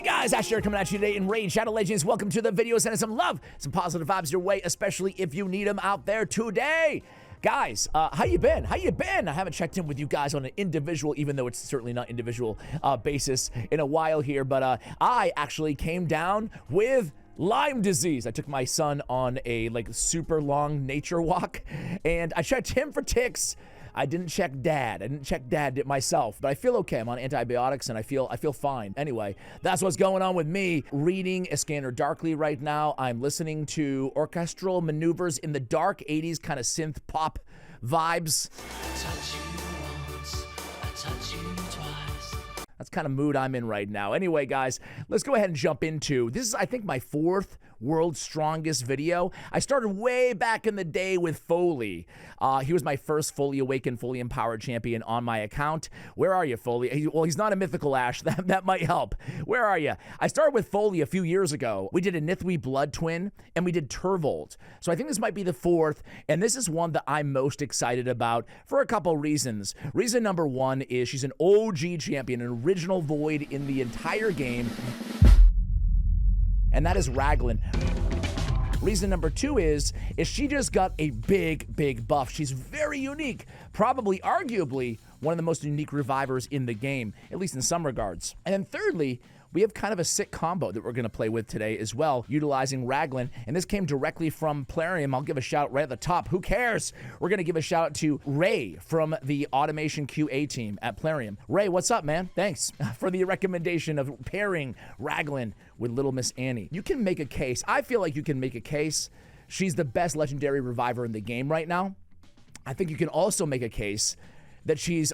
Guys, Ash here coming at you today in Raid Shadow Legends. Welcome to the video. Sending some love, some positive vibes your way, especially if you need them out there today. Guys, how you been? How you been? I haven't checked in with you guys on an individual, even though it's certainly not individual basis in a while here, but I actually came down with Lyme disease. I took my son on a super long nature walk and I checked him for ticks. I didn't check dad. I didn't check dad myself, but I feel okay. I'm on antibiotics and I feel fine. Anyway, that's what's going on with me. Reading A Scanner Darkly right now. I'm listening to orchestral maneuvers in the dark 80s kind of synth pop vibes. I touch you once, I touch you twice. That's kind of mood I'm in right now. Anyway, guys, let's go ahead and jump into this. Is I think my fourth World's Strongest video. I started way back in the day with Foley. He was my first fully awakened, fully empowered champion on my account. Where are you, Foley? Well, he's not a mythical Ash. That might help. Where are you? I started with Foley a few years ago. We did a Nithwi Blood Twin, and we did Turvold. So I think this might be the fourth, and this is one that I'm most excited about for a couple reasons. Reason number one is she's an OG champion, an original Void in the entire game, and that is Raglin. Reason number two is she just got a big buff. She's very unique, probably arguably one of the most unique revivers in the game, at least in some regards. And then thirdly, we have kind of a sick combo that we're going to play with today as well, utilizing Raglin, and this came directly from Plarium. I'll give a shout right at the top. Who cares? We're going to give a shout out to Ray from the Automation QA team at Plarium. Ray, what's up, man? Thanks for the recommendation of pairing Raglin with Little Miss Annie. You can make a case. I feel like you can make a case. She's the best legendary reviver in the game right now. I think you can also make a case that she's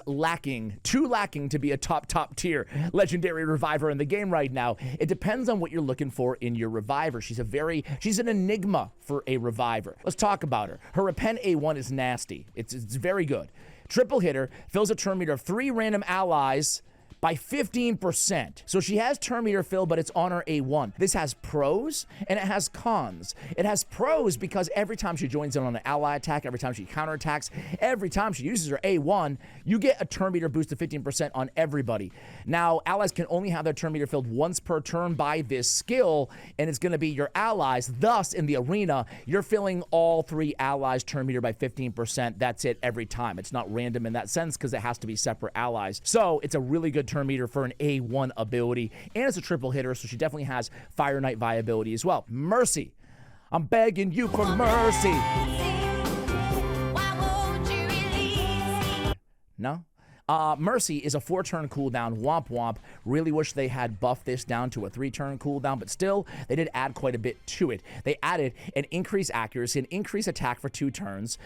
too lacking to be a top tier legendary reviver in the game right now. It depends on what you're looking for in your reviver. She's an enigma for a reviver. Let's talk about her. Her Repent A1 is nasty. It's very good. Triple hitter, fills a turn meter of 3 random allies by 15%. So she has turn meter fill, but it's on her A1. This has pros and it has cons. It has pros because every time she joins in on an ally attack, every time she counterattacks, every time she uses her A1, you get a turn meter boost of 15% on everybody. Now, allies can only have their turn meter filled once per turn by this skill, and it's gonna be your allies. Thus, in the arena, you're filling all 3 allies' turn meter by 15%. That's it every time. It's not random in that sense because it has to be separate allies. So it's a really good turn meter for an A1 ability, and it's a triple hitter, so she definitely has Fire Knight viability as well. Mercy. I'm begging you for mercy. No? Mercy is a 4-turn cooldown, womp womp. Really wish they had buffed this down to a 3-turn cooldown, but still, they did add quite a bit to it. They added an increased accuracy, an increased attack for 2 turns.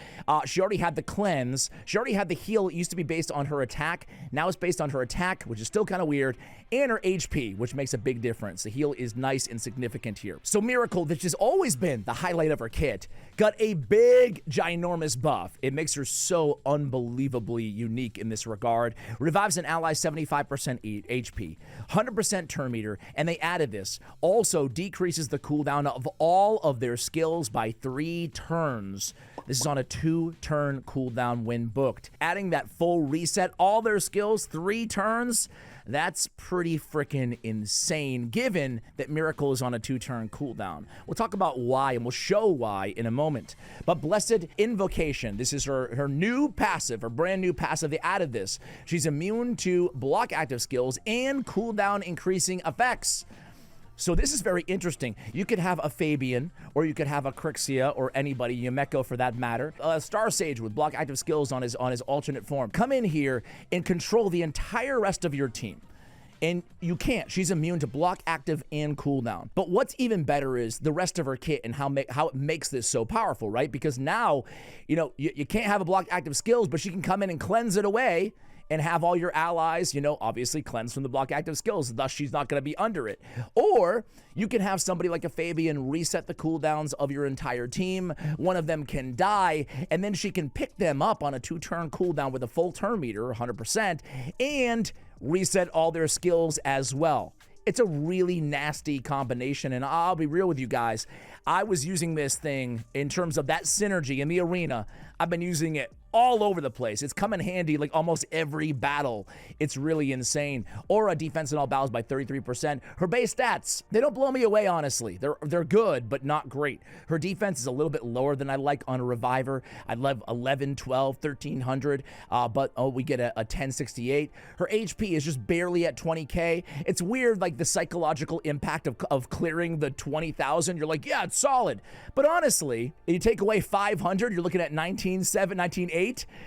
She already had the cleanse. She already had the heal. It used to be based on her attack. Now it's based on her attack, which is still kind of weird, and her HP, which makes a big difference. The heal is nice and significant here. So Miracle, which has always been the highlight of her kit, got a big, ginormous buff. It makes her so unbelievably unique in this regard. Revives an ally 75% HP, 100% turn meter, and they added this. Also decreases the cooldown of all of their skills by 3 turns. This is on a 2-turn cooldown when booked. Adding that full reset, all their skills, 3 turns, that's pretty freaking insane, given that Miracle is on a 2-turn cooldown. We'll talk about why, and we'll show why in a moment. But Blessed Invocation, this is her new passive, her brand new passive. They added this. She's immune to block active skills and cooldown increasing effects. So this is very interesting. You could have a Fabian, or you could have a Crixia, or anybody, Yumeko for that matter. Star Sage with block active skills on his alternate form. Come in here and control the entire rest of your team. And you can't. She's immune to block, active, and cooldown. But what's even better is the rest of her kit and how it makes this so powerful, right? Because now, you can't have a block active skills, but she can come in and cleanse it away and have all your allies, obviously cleanse from the block active skills, thus she's not going to be under it. Or you can have somebody like a Fabian reset the cooldowns of your entire team. One of them can die, and then she can pick them up on a 2-turn cooldown with a full turn meter, 100%, and reset all their skills as well. It's a really nasty combination, and I'll be real with you guys. I was using this thing in terms of that synergy in the arena. I've been using it all over the place. It's come in handy like almost every battle. It's really insane. Aura defense in all battles by 33%. Her base stats, they don't blow me away, honestly. They're good, but not great. Her defense is a little bit lower than I like on a Reviver. I love 11, 12, 1300, but we get a 1068. Her HP is just barely at 20k. It's weird, like the psychological impact of clearing the 20,000. You're like, yeah, it's solid. But honestly, you take away 500, you're looking at 19.7, 19.8.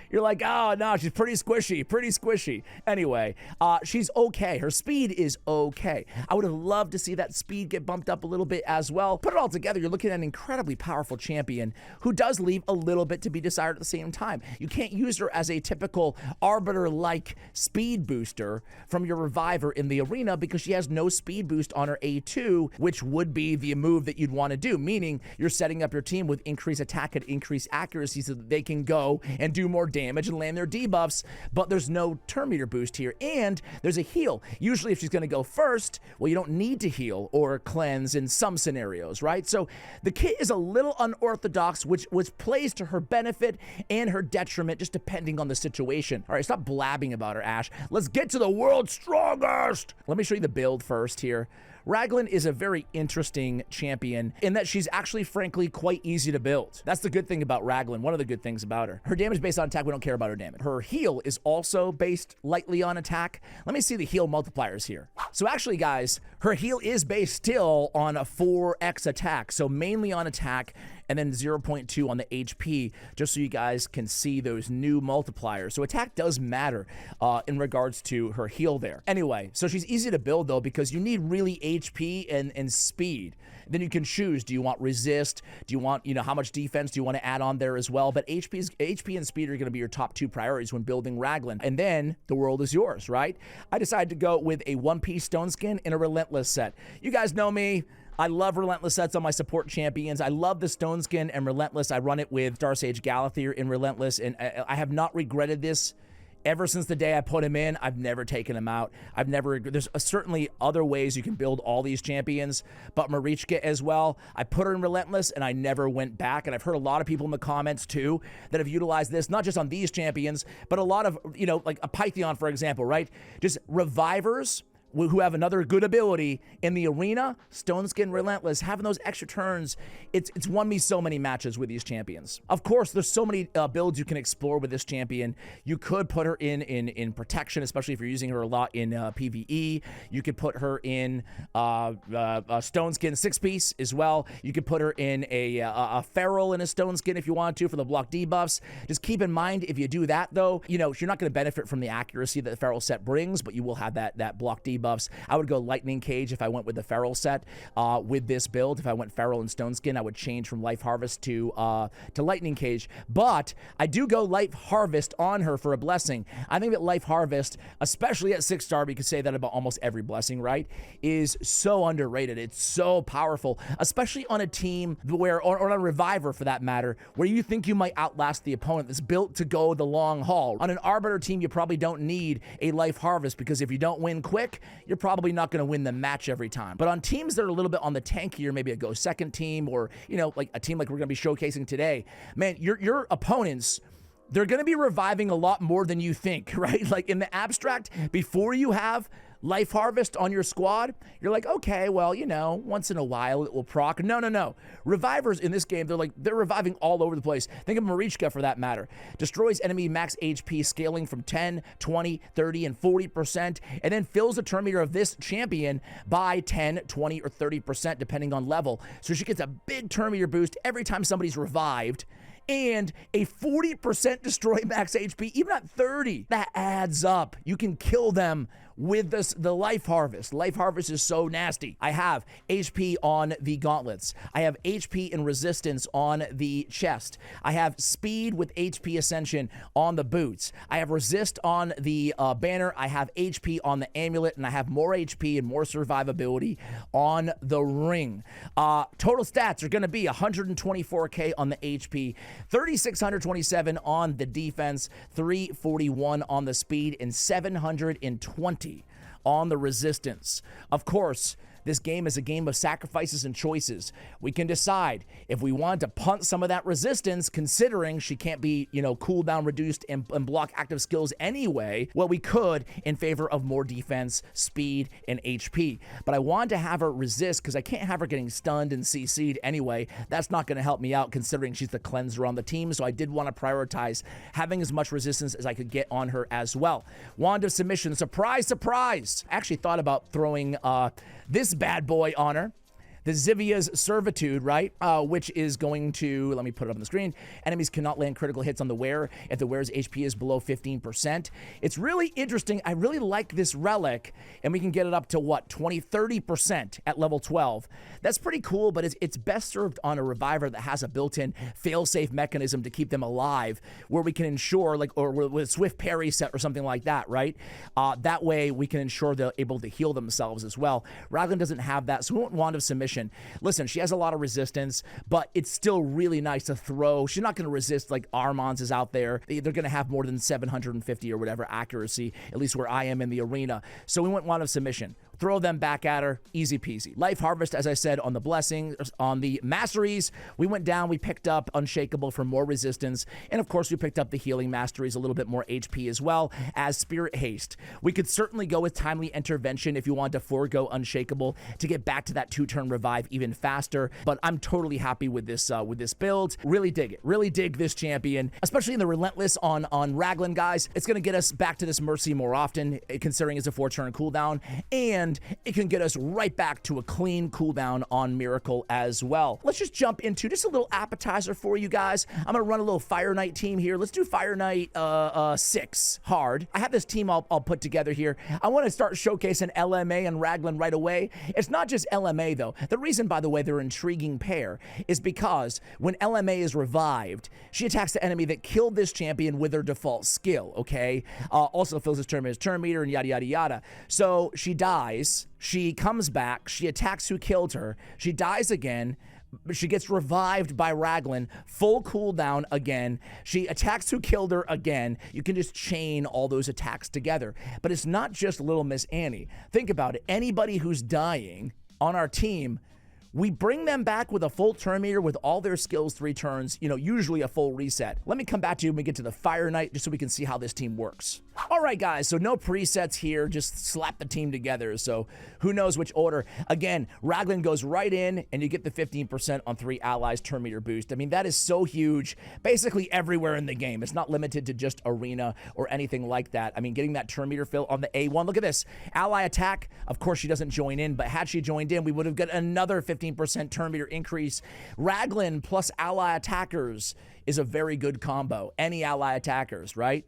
You're like, oh no, she's pretty squishy, pretty squishy. Anyway, she's okay. Her speed is okay. I would have loved to see that speed get bumped up a little bit as well. Put it all together, you're looking at an incredibly powerful champion who does leave a little bit to be desired at the same time. You can't use her as a typical Arbiter-like speed booster from your Reviver in the arena because she has no speed boost on her A2, which would be the move that you'd want to do, meaning you're setting up your team with increased attack and increased accuracy so that they can go and do more damage and land their debuffs, but there's no turn meter boost here, and there's a heal. Usually if she's going to go first, well, you don't need to heal or cleanse in some scenarios, right? So the kit is a little unorthodox, which plays to her benefit and her detriment, just depending on the situation. All right, stop blabbing about her, Ash. Let's get to the world's strongest. Let me show you the build first here. Raglin is a very interesting champion in that she's actually, frankly, quite easy to build. That's the good thing about Raglin, one of the good things about her. Her damage based on attack, we don't care about her damage. Her heal is also based lightly on attack. Let me see the heal multipliers here. So actually, guys, her heal is based still on a 4x attack, so mainly on attack, and then 0.2 on the HP, just so you guys can see those new multipliers. So attack does matter in regards to her heal there. Anyway, so she's easy to build though, because you need really HP and speed. Then you can choose, do you want resist? Do you want, how much defense do you want to add on there as well? But HP and speed are going to be your top two priorities when building Raglin. And then the world is yours, right? I decided to go with a one-piece stone skin and a relentless set. You guys know me. I love Relentless sets on my support champions. I love the Stone Skin and Relentless. I run it with Darsage Galathyr in Relentless, and I have not regretted this ever since the day I put him in. I've never taken him out. There's certainly other ways you can build all these champions, but Marichka as well. I put her in Relentless, and I never went back, and I've heard a lot of people in the comments, too, that have utilized this, not just on these champions, but a lot of, like a Pythion, for example, right? Just Revivers who have another good ability in the arena. Stone Skin Relentless, having those extra turns, it's won me so many matches with these champions. Of course, there's so many builds you can explore with this champion. You could put her in protection, especially if you're using her a lot in PvE. You could put her in Stone Skin 6-piece as well. You could put her in a Feral in a Stone Skin if you want to for the block debuffs. Just keep in mind, if you do that though, you're not going to benefit from the accuracy that the Feral set brings, but you will have that block debuff. I would go Lightning Cage if I went with the Feral set with this build. If I went Feral and Stone Skin, I would change from Life Harvest to Lightning Cage. But I do go Life Harvest on her for a blessing. I think that Life Harvest, especially at 6-star, we could say that about almost every blessing, right, is so underrated. It's so powerful, especially on a team where, or on a Reviver for that matter, where you think you might outlast the opponent. It's built to go the long haul. On an Arbiter team, you probably don't need a Life Harvest, because if you don't win quick, you're probably not going to win the match every time. But on teams that are a little bit on the tankier, maybe a go second team, or, like a team like we're going to be showcasing today, man, your opponents, they're going to be reviving a lot more than you think, right? Like in the abstract, before you have Life Harvest on your squad, you're like, okay, well, once in a while it will proc. No. Revivers in this game, they're reviving all over the place. Think of Marichka for that matter. Destroys enemy max HP, scaling from 10, 20, 30, and 40%, and then fills the turn meter of this champion by 10, 20, or 30%, depending on level. So she gets a big turn meter boost every time somebody's revived, and a 40% destroy max HP, even at 30. That adds up. You can kill them with the Life Harvest. Life Harvest is so nasty. I have HP on the gauntlets. I have HP and resistance on the chest. I have speed with HP ascension on the boots. I have resist on the banner. I have HP on the amulet, and I have more HP and more survivability on the ring. Total stats are going to be 124k on the HP, 3,627 on the defense, 341 on the speed, and 720 on the resistance. Of course, This game is a game of sacrifices and choices. We can decide if we want to punt some of that resistance, considering she can't be, cooldown reduced and block active skills anyway. Well, we could in favor of more defense, speed, and HP. But I wanted to have her resist because I can't have her getting stunned and CC'd anyway. That's not going to help me out considering she's the cleanser on the team. So I did want to prioritize having as much resistance as I could get on her as well. Wand of Submission, surprise, surprise. I actually thought about throwing this bad boy on her. The Zivia's Servitude, right? Which is going to, let me put it up on the screen. Enemies cannot land critical hits on the wearer if the wearer's HP is below 15%. It's really interesting. I really like this relic, and we can get it up to what, 30% at level 12. That's pretty cool, but it's best served on a reviver that has a built-in fail-safe mechanism to keep them alive, where we can ensure, or with a swift parry set or something like that, right? That way we can ensure they're able to heal themselves as well. Raglin doesn't have that, so we want Wand of Submission. Listen, she has a lot of resistance, but it's still really nice to throw. She's not going to resist like Armand's is out there. They're going to have more than 750 or whatever accuracy, at least where I am in the arena. So we went Wand of Submission. Throw them back at her, easy peasy. Life Harvest, as I said, on the Blessing, on the Masteries, we went down, we picked up Unshakable for more resistance, and of course we picked up the Healing Masteries, a little bit more HP as well as Spirit Haste. We could certainly go with Timely Intervention if you want to forego Unshakable to get back to that 2-turn revive even faster, but I'm totally happy with this build. Really dig it. Really dig this champion, especially in the Relentless on Raglin, guys. It's going to get us back to this Mercy more often, considering it's a 4-turn cooldown, and it can get us right back to a clean cooldown on Miracle as well. Let's just jump into just a little appetizer for you guys. I'm going to run a little Fire Knight team here. Let's do Fire Knight 6 hard. I have this team I'll put together here. I want to start showcasing LMA and Raglin right away. It's not just LMA though. The reason, by the way, they're an intriguing pair is because when LMA is revived, she attacks the enemy that killed this champion with her default skill, okay? Also fills his turn as turn meter and yada, yada, yada. So she dies. She comes back. She attacks who killed her. She dies again. She gets revived by Raglin, full cooldown again. She attacks who killed her again. You can just chain all those attacks together. But it's not just Little Miss Annie. Think about it. Anybody who's dying on our team, we bring them back with a full turn meter with all their skills 3 turns, usually a full reset. Let me come back to you when we get to the Fire Knight just so we can see how this team works. All right, guys, so no presets here, just slap the team together. So who knows which order. Again, Raglin goes right in and you get the 15% on 3 allies turn meter boost. I mean, that is so huge, basically everywhere in the game. It's not limited to just arena or anything like that. I mean, getting that turn meter fill on the A1. Look at this. Ally attack, of course she doesn't join in, but had she joined in, we would have got another 15% turn meter increase. Raglin plus ally attackers is a very good combo. Any ally attackers, right?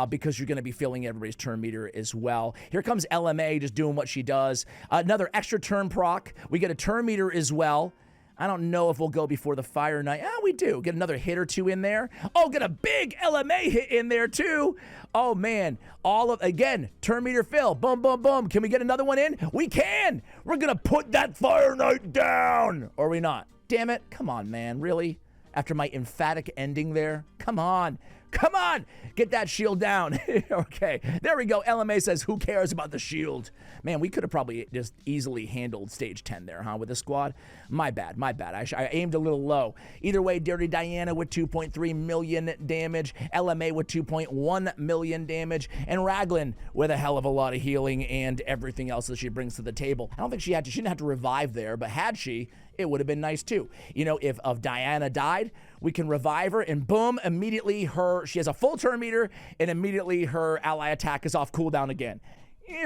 Because you're going to be filling everybody's turn meter as well. Here comes LMA just doing what she does. Another extra turn proc. We get a turn meter as well. I don't know if we'll go before the Fire Knight. We do. Get another hit or two in there. Oh, get a big LMA hit in there too. Oh, man. Again, turn meter fill. Boom, boom, boom. Can we get another one in? We can. We're going to put that Fire Knight down. Or are we not? Damn it. Come on, man. Really? After my emphatic ending there? Come on. Come on. Get that shield down. Okay. There we go. LMA says, who cares about the shield? Man, we could have probably just easily handled stage 10 there, huh, with the squad. My bad. My bad. I aimed a little low. Either way, Dirty Diana with 2.3 million damage, LMA with 2.1 million damage, and Raglin with a hell of a lot of healing and everything else that she brings to the table. I don't think she didn't have to revive there, but had she, it would have been nice too. If Diana died, we can revive her and boom, immediately she has a full turn meter and immediately her ally attack is off cooldown again.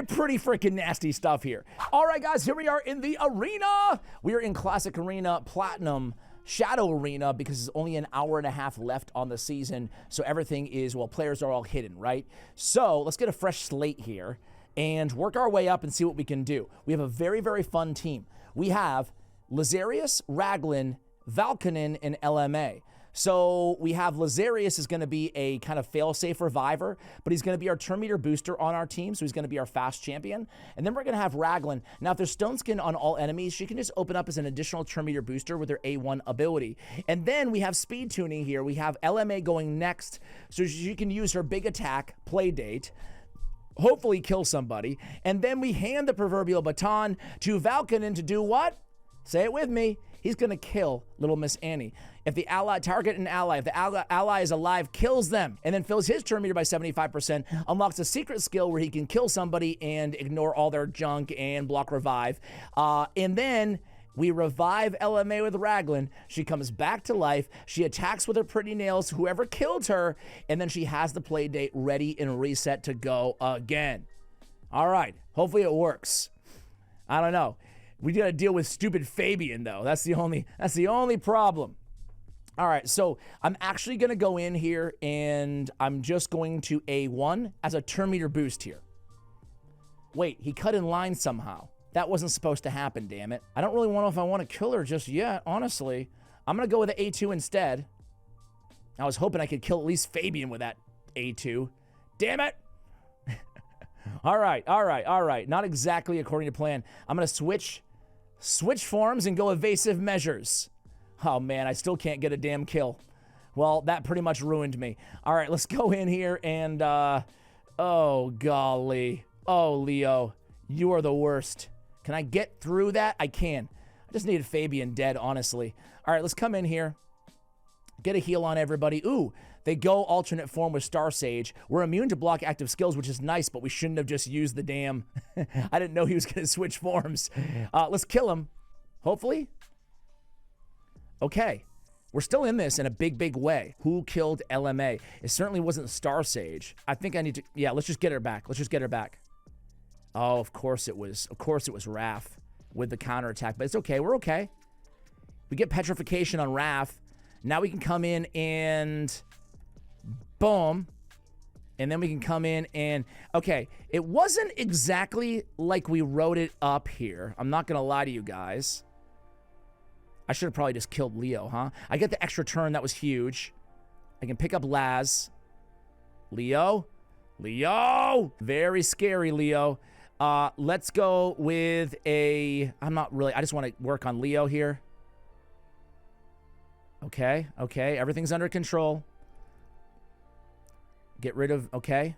Pretty freaking nasty stuff here. All right, guys, here we are in the arena. We are in Classic Arena Platinum Shadow Arena because it's only an hour and a half left on the season. So everything is, players are all hidden, right? So let's get a fresh slate here and work our way up and see what we can do. We have a very, very fun team. We have Lazarius, Raglin, Valkanen, and LMA. So we have Lazarius is going to be a kind of fail-safe reviver, but he's going to be our turn meter booster on our team, so he's going to be our fast champion. And then we're going to have Raglin. Now, if there's Stone Skin on all enemies, she can just open up as an additional turn meter booster with her A1 ability. And then we have speed tuning here. We have LMA going next, so she can use her big attack, Playdate, hopefully kill somebody. And then we hand the proverbial baton to Valkynin to do what? Say it with me. He's going to kill little Miss Annie. If the ally, target an ally, if the ally is alive, kills them, and then fills his turn meter by 75%, unlocks a secret skill where he can kill somebody and ignore all their junk and block revive. And then we revive LMA with Raglin. She comes back to life. She attacks with her pretty nails whoever killed her, and then she has the play date ready and reset to go again. All right. Hopefully it works. I don't know. We got to deal with stupid Fabian, though. That's the only problem. All right, so I'm actually going to go in here, and I'm just going to A1 as a turn meter boost here. Wait, he cut in line somehow. That wasn't supposed to happen, damn it. I don't really know if I want to kill her just yet, honestly. I'm going to go with the A2 instead. I was hoping I could kill at least Fabian with that A2. Damn it! All right. Not exactly according to plan. I'm going to switch forms and go evasive measures. Oh, man, I still can't get a damn kill. Well, that pretty much ruined me. All right, let's go in here and, oh, golly. Oh, Leo, you are the worst. Can I get through that? I can. I just needed Fabian dead, honestly. All right, let's come in here. Get a heal on everybody. Ooh, they go alternate form with Star Sage. We're immune to block active skills, which is nice, but we shouldn't have just used the damn... I didn't know he was going to switch forms. Let's kill him. Hopefully. Okay. We're still in this in a big, big way. Who killed LMA? It certainly wasn't Star Sage. I think I need to... Yeah, let's just get her back. Let's just get her back. Oh, of course it was. Of course it was Raph with the counterattack, but it's okay. We're okay. We get petrification on Raph. Now we can come in and... Boom. And then we can come in and... Okay, it wasn't exactly like we wrote it up here. I'm not going to lie to you guys. I should have probably just killed Leo, huh? I get the extra turn. That was huge. I can pick up Laz. Leo? Leo! Very scary, Leo. Let's go with a... I'm not really... I just want to work on Leo here. Okay. Everything's under control. Get rid of... Okay.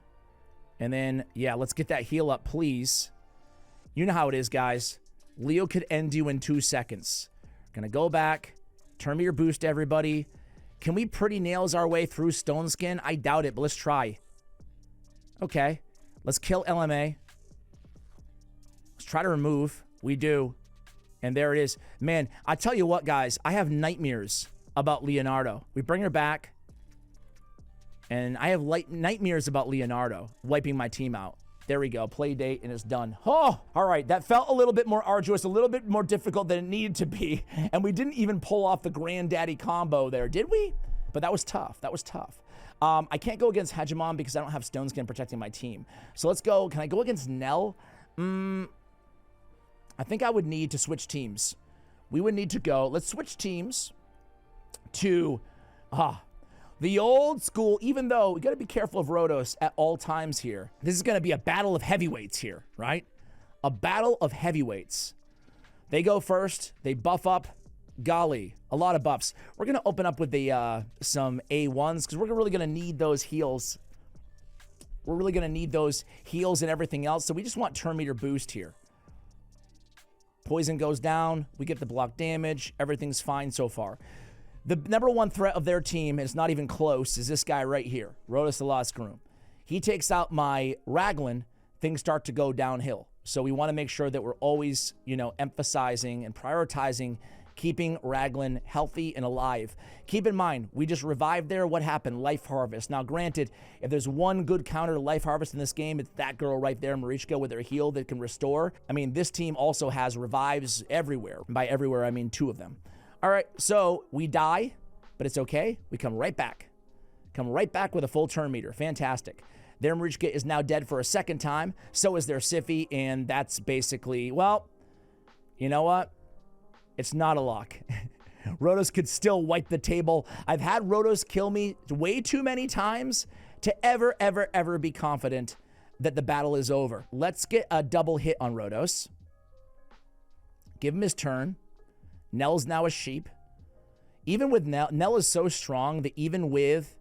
And then, yeah, let's get that heal up, please. You know how it is, guys. Leo could end you in 2 seconds. Gonna go back. Turn me your boost, everybody. Can we pretty nails our way through Stone Skin? I doubt it, but let's try. Okay. Let's kill LMA. Let's try to remove. We do. And there it is. Man, I tell you what, guys. I have nightmares about Leonardo. We bring her back. And I have nightmares about Leonardo wiping my team out. There we go. Play date, and it's done. Oh, all right. That felt a little bit more arduous, a little bit more difficult than it needed to be. And we didn't even pull off the granddaddy combo there, did we? But that was tough. That was tough. I can't go against Hegemon because I don't have Stone Skin protecting my team. So let's go. Can I go against Nell? I think I would need to switch teams. We would need to go. Let's switch teams to... the old school, even though we got to be careful of Rhodos at all times here. This is going to be a battle of heavyweights here, right? A battle of heavyweights. They go first. They buff up. Golly, a lot of buffs. We're going to open up with the some A1s because we're really going to need those heals. We're really going to need those heals and everything else. So we just want turn meter boost here. Poison goes down. We get the block damage. Everything's fine so far. The number one threat of their team, and it's not even close, is this guy right here, Rhodos the Lost Groom. He takes out my Raglin, things start to go downhill. So we want to make sure that we're always, emphasizing and prioritizing keeping Raglin healthy and alive. Keep in mind, we just revived there. What happened? Life Harvest. Now, granted, if there's one good counter to Life Harvest in this game, it's that girl right there, Marichka, with her heal that can restore. I mean, this team also has revives everywhere. By everywhere, I mean 2 of them. All right, so we die, but it's okay. We come right back. Come right back with a full turn meter. Fantastic. Their Marichka is now dead for a second time. So is their Siffy, and that's basically, well, you know what? It's not a lock. Rhodos could still wipe the table. I've had Rhodos kill me way too many times to ever, ever, ever be confident that the battle is over. Let's get a double hit on Rhodos. Give him his turn. Nell's now a sheep. Even with Nell is so strong that even with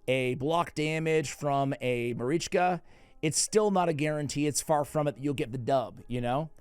a block damage from a Marichka it's still not a guarantee. It's far from it that you'll get the dub, you know?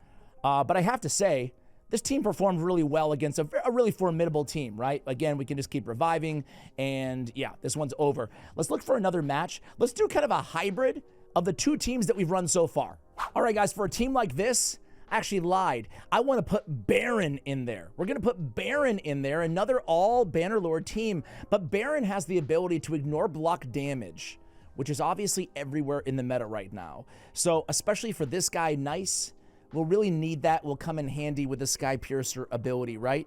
But I have to say, this team performed really well against a really formidable team, right? Again, we can just keep reviving, and yeah, this one's over. Let's look for another match. Let's do kind of a hybrid of the two teams that we've run so far. All right, guys, for a team like this, I actually lied. I want to put Baron in there. We're going to put Baron in there, another all Bannerlord team, but Baron has the ability to ignore block damage, which is obviously everywhere in the meta right now. So, especially for this guy, Nice, we'll really need that. Will come in handy with the Sky Piercer ability, right?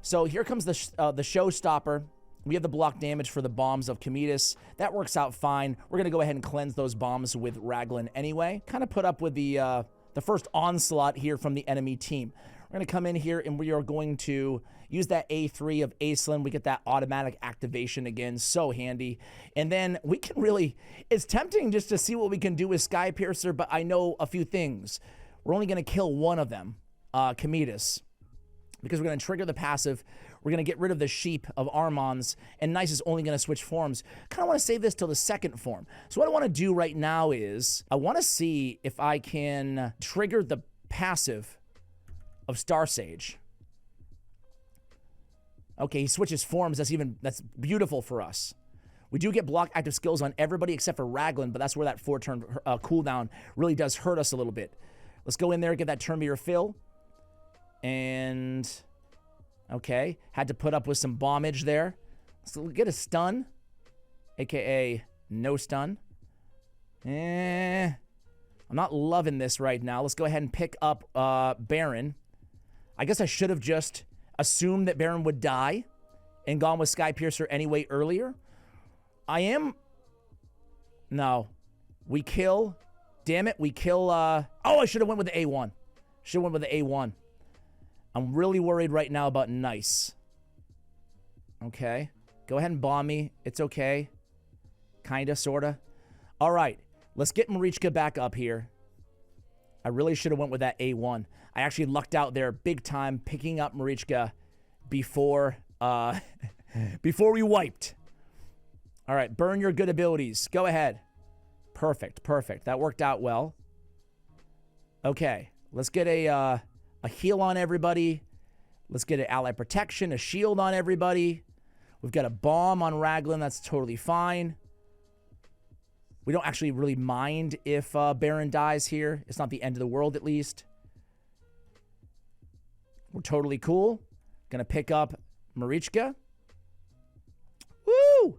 So here comes the showstopper. We have the block damage for the bombs of Cometus. That works out fine. We're going to go ahead and cleanse those bombs with Raglin anyway. Kind of put up with the first onslaught here from the enemy team. We're going to come in here and we are going to use that A3 of Aislinn. We get that automatic activation again. So handy. And then we can really... It's tempting just to see what we can do with Sky Piercer, but I know a few things. We're only going to kill one of them, Cometus, because we're going to trigger the passive. We're going to get rid of the sheep of Armons, and Nice is only going to switch forms. Kind of want to save this till the second form. So what I want to do right now is I want to see if I can trigger the passive of Starsage. Okay, he switches forms. That's beautiful for us. We do get block active skills on everybody except for Raglin, but that's where that 4-turn cooldown really does hurt us a little bit. Let's go in there, get that turn meter fill. And, okay, had to put up with some bombage there. So we'll get a stun, a.k.a. no stun. I'm not loving this right now. Let's go ahead and pick up Baron. I guess I should have just assumed that Baron would die and gone with Sky Piercer anyway earlier. No. We kill... Damn it, we kill, oh, I should have went with the A1. Should have went with the A1. I'm really worried right now about Nice. Okay. Go ahead and bomb me. It's okay. Kinda, sorta. All right. Let's get Marichka back up here. I really should have went with that A1. I actually lucked out there big time picking up Marichka before, before we wiped. All right, burn your good abilities. Go ahead. Perfect, perfect. That worked out well. Okay, let's get a heal on everybody. Let's get an ally protection, a shield on everybody. We've got a bomb on Raglin. That's totally fine. We don't actually really mind if Baron dies here. It's not the end of the world, at least. We're totally cool. Gonna pick up Marichka. Woo!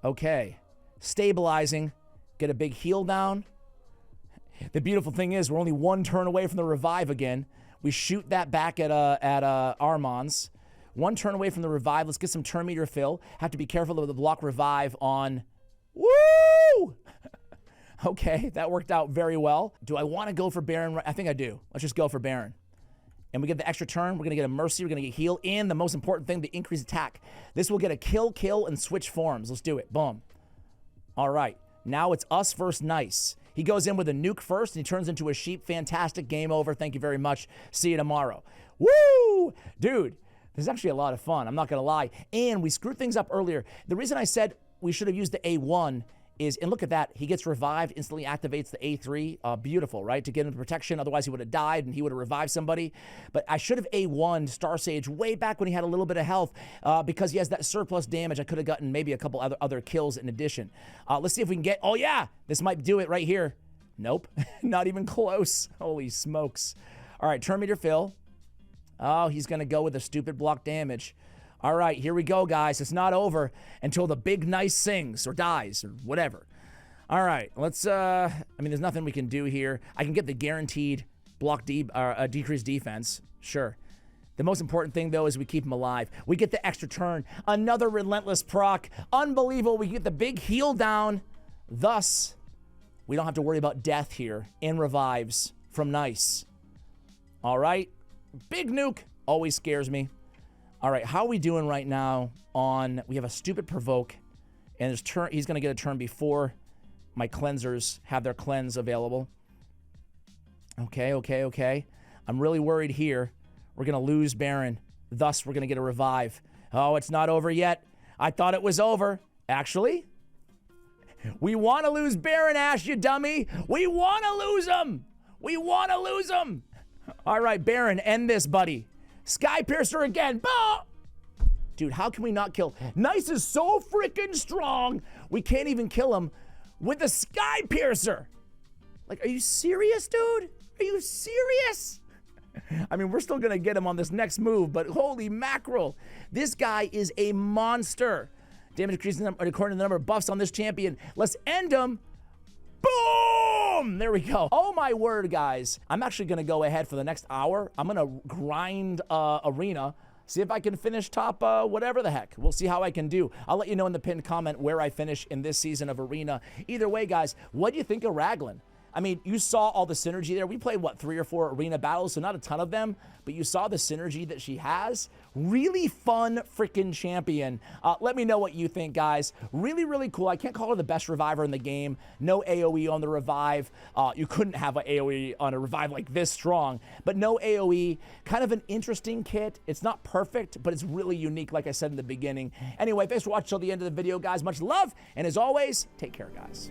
Okay. Stabilizing. Get a big heal down. The beautiful thing is we're only one turn away from the revive again. We shoot that back at Armons. One turn away from the revive. Let's get some turn meter fill. Have to be careful of the block revive on... Woo! Okay, that worked out very well. Do I want to go for Baron? I think I do. Let's just go for Baron. And we get the extra turn. We're going to get a Mercy. We're going to get heal. And the most important thing, the increased attack. This will get a kill, and switch forms. Let's do it. Boom. All right. Now it's us versus Nice. He goes in with a nuke first, and he turns into a sheep. Fantastic. Game over. Thank you very much. See you tomorrow. Woo! Dude, this is actually a lot of fun. I'm not going to lie. And we screwed things up earlier. The reason I said we should have used the A1 is, and look at that, he gets revived, instantly activates the A3. Beautiful, right? To get him protection, otherwise he would have died and he would have revived somebody. But I should have A1 Starsage way back when he had a little bit of health because he has that surplus damage. I could have gotten maybe a couple other kills in addition. Let's see if we can get, oh yeah, this might do it right here. Nope, not even close. Holy smokes. All right, turn meter fill. Oh, he's going to go with the stupid block damage. All right, here we go, guys. It's not over until the big Nice sings or dies or whatever. All right, let's, I mean, there's nothing we can do here. I can get the guaranteed block decreased defense. Sure. The most important thing, though, is we keep him alive. We get the extra turn. Another relentless proc. Unbelievable. We get the big heal down. Thus, we don't have to worry about death here and revives from Nice. All right. Big nuke always scares me. All right, how are we doing right now on... We have a stupid provoke, and he's going to get a turn before my cleansers have their cleanse available. Okay. I'm really worried here. We're going to lose Baron. Thus, we're going to get a revive. Oh, it's not over yet. I thought it was over. Actually, We want to lose Baron Ash, you dummy. We want to lose him. We want to lose him. All right, Baron, end this, buddy. Sky Piercer again. Bah! Dude, how can we not kill? Nice is so freaking strong. We can't even kill him with the Sky Piercer. Like, are you serious, dude? Are you serious? I mean, we're still going to get him on this next move, but holy mackerel. This guy is a monster. Damage increasing according to the number of buffs on this champion. Let's end him. Boom! There we go. Oh, my word, guys. I'm actually going to go ahead for the next hour. I'm going to grind Arena. See if I can finish top whatever the heck. We'll see how I can do. I'll let you know in the pinned comment where I finish in this season of Arena. Either way, guys, what do you think of Raglin? I mean, you saw all the synergy there. We played, what, 3 or 4 arena battles, so not a ton of them, but you saw the synergy that she has. Really fun freaking champion. Let me know what you think, guys. Really, really cool. I can't call her the best reviver in the game. No AoE on the revive. You couldn't have an AoE on a revive like this strong, but no AoE. Kind of an interesting kit. It's not perfect, but it's really unique, like I said in the beginning. Anyway, thanks for watching till the end of the video, guys. Much love, and as always, take care, guys.